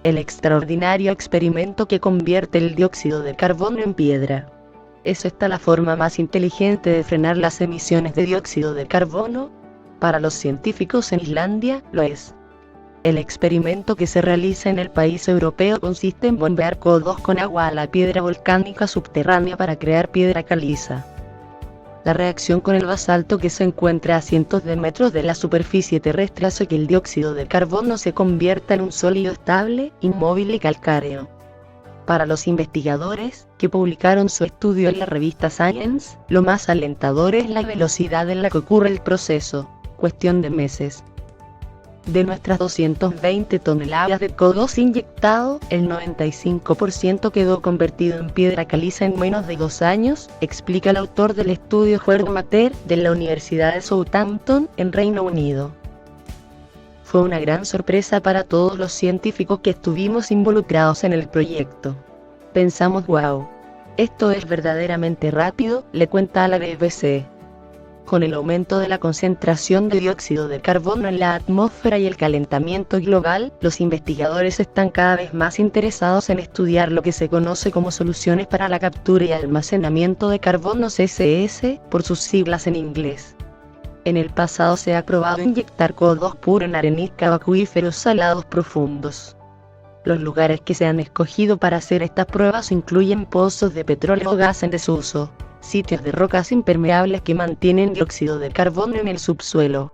el extraordinario experimento que convierte el dióxido de carbono en piedra. ¿Es esta la forma más inteligente de frenar las emisiones de dióxido de carbono? Para los científicos en Islandia, lo es. El experimento que se realiza en el país europeo consiste en bombear CO2 con agua a la piedra volcánica subterránea para crear piedra caliza. La reacción con el basalto que se encuentra a cientos de metros de la superficie terrestre hace que el dióxido de carbono se convierta en un sólido estable, inmóvil y calcáreo. Para los investigadores, que publicaron su estudio en la revista Science, lo más alentador es la velocidad en la que ocurre el proceso, cuestión de meses. De nuestras 220 toneladas de CO2 inyectado, el 95% quedó convertido en piedra caliza en menos de 2 años, explica el autor del estudio Howard Mater, de la Universidad de Southampton, en Reino Unido. Fue una gran sorpresa para todos los científicos que estuvimos involucrados en el proyecto. Pensamos, wow, esto es verdaderamente rápido, le cuenta a la BBC. Con el aumento de la concentración de dióxido de carbono en la atmósfera y el calentamiento global, los investigadores están cada vez más interesados en estudiar lo que se conoce como soluciones para la captura y almacenamiento de carbono CCS, por sus siglas en inglés. En el pasado se ha probado inyectar CO2 puro en arenisca o acuíferos salados profundos. Los lugares que se han escogido para hacer estas pruebas incluyen pozos de petróleo o gas en desuso, sitios de rocas impermeables que mantienen dióxido de carbono en el subsuelo.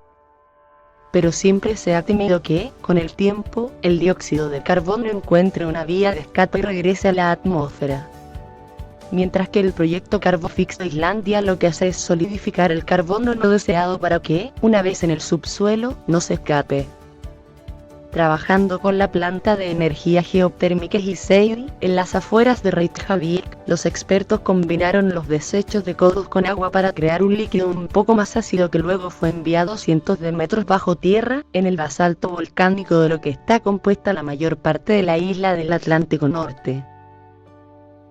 Pero siempre se ha temido que, con el tiempo, el dióxido de carbono encuentre una vía de escape y regrese a la atmósfera. Mientras que el proyecto Carbofix de Islandia lo que hace es solidificar el carbono no deseado para que, una vez en el subsuelo, no se escape. Trabajando con la planta de energía geotérmica Hyseiði, en las afueras de Reykjavik, los expertos combinaron los desechos de CO2 con agua para crear un líquido un poco más ácido que luego fue enviado cientos de metros bajo tierra, en el basalto volcánico de lo que está compuesta la mayor parte de la isla del Atlántico Norte.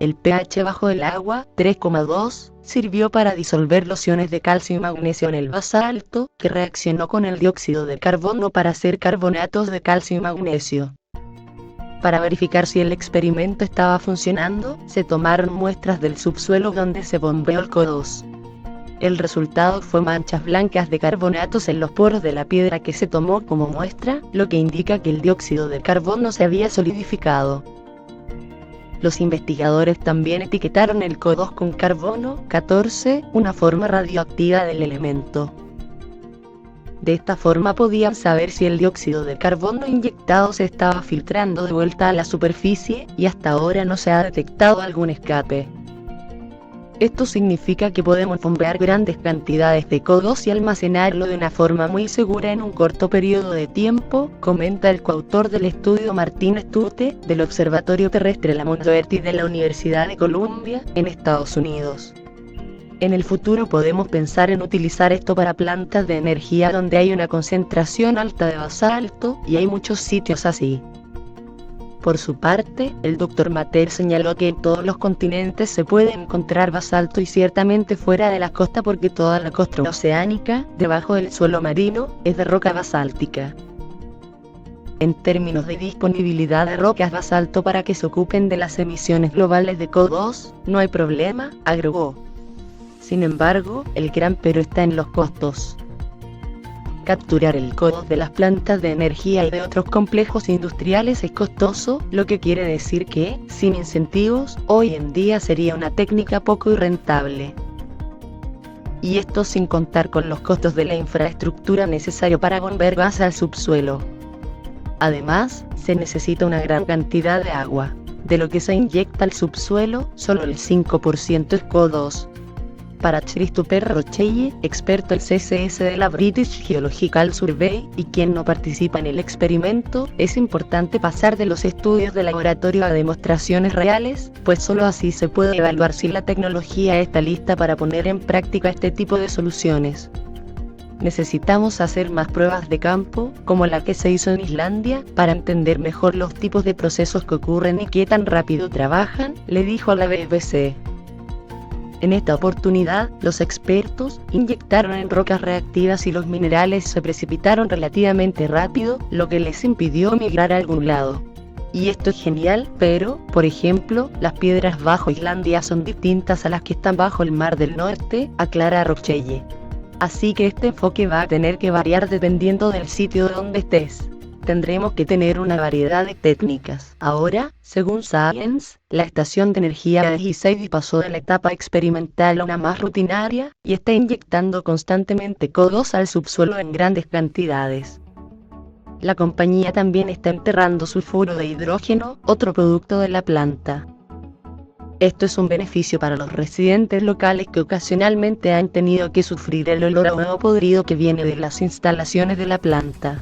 El pH bajo del agua, 3,2, sirvió para disolver los iones de calcio y magnesio en el basalto, que reaccionó con el dióxido de carbono para hacer carbonatos de calcio y magnesio. Para verificar si el experimento estaba funcionando, se tomaron muestras del subsuelo donde se bombeó el CO2. El resultado fue manchas blancas de carbonatos en los poros de la piedra que se tomó como muestra, lo que indica que el dióxido de carbono se había solidificado. Los investigadores también etiquetaron el CO2 con carbono 14, una forma radioactiva del elemento. De esta forma podían saber si el dióxido de carbono inyectado se estaba filtrando de vuelta a la superficie, y hasta ahora no se ha detectado algún escape. Esto significa que podemos bombear grandes cantidades de CO2 y almacenarlo de una forma muy segura en un corto periodo de tiempo, comenta el coautor del estudio Martin Stutte, del Observatorio Terrestre La Mondoverty de la Universidad de Columbia, en Estados Unidos. En el futuro podemos pensar en utilizar esto para plantas de energía donde hay una concentración alta de basalto, y hay muchos sitios así. Por su parte, el Dr. Mater señaló que en todos los continentes se puede encontrar basalto y ciertamente fuera de la costa porque toda la costa oceánica, debajo del suelo marino, es de roca basáltica. En términos de disponibilidad de rocas basalto para que se ocupen de las emisiones globales de CO2, no hay problema, agregó. Sin embargo, el gran pero está en los costos. Capturar el CO2 de las plantas de energía y de otros complejos industriales es costoso, lo que quiere decir que, sin incentivos, hoy en día sería una técnica poco rentable. Y esto sin contar con los costos de la infraestructura necesaria para bombear gas al subsuelo. Además, se necesita una gran cantidad de agua. De lo que se inyecta al subsuelo, solo el 5% es CO2. Para Christopher Rochelle, experto del CCS de la British Geological Survey, y quien no participa en el experimento, es importante pasar de los estudios de laboratorio a demostraciones reales, pues solo así se puede evaluar si la tecnología está lista para poner en práctica este tipo de soluciones. Necesitamos hacer más pruebas de campo, como la que se hizo en Islandia, para entender mejor los tipos de procesos que ocurren y qué tan rápido trabajan, le dijo a la BBC. En esta oportunidad, los expertos inyectaron en rocas reactivas y los minerales se precipitaron relativamente rápido, lo que les impidió migrar a algún lado. Y esto es genial, pero, por ejemplo, las piedras bajo Islandia son distintas a las que están bajo el Mar del Norte, aclara Rochelle. Así que este enfoque va a tener que variar dependiendo del sitio donde estés. Tendremos que tener una variedad de técnicas. Ahora, según Science, la estación de energía de Heaviside pasó de la etapa experimental a una más rutinaria, y está inyectando constantemente CO2 al subsuelo en grandes cantidades. La compañía también está enterrando sulfuro de hidrógeno, otro producto de la planta. Esto es un beneficio para los residentes locales que ocasionalmente han tenido que sufrir el olor a huevo podrido que viene de las instalaciones de la planta.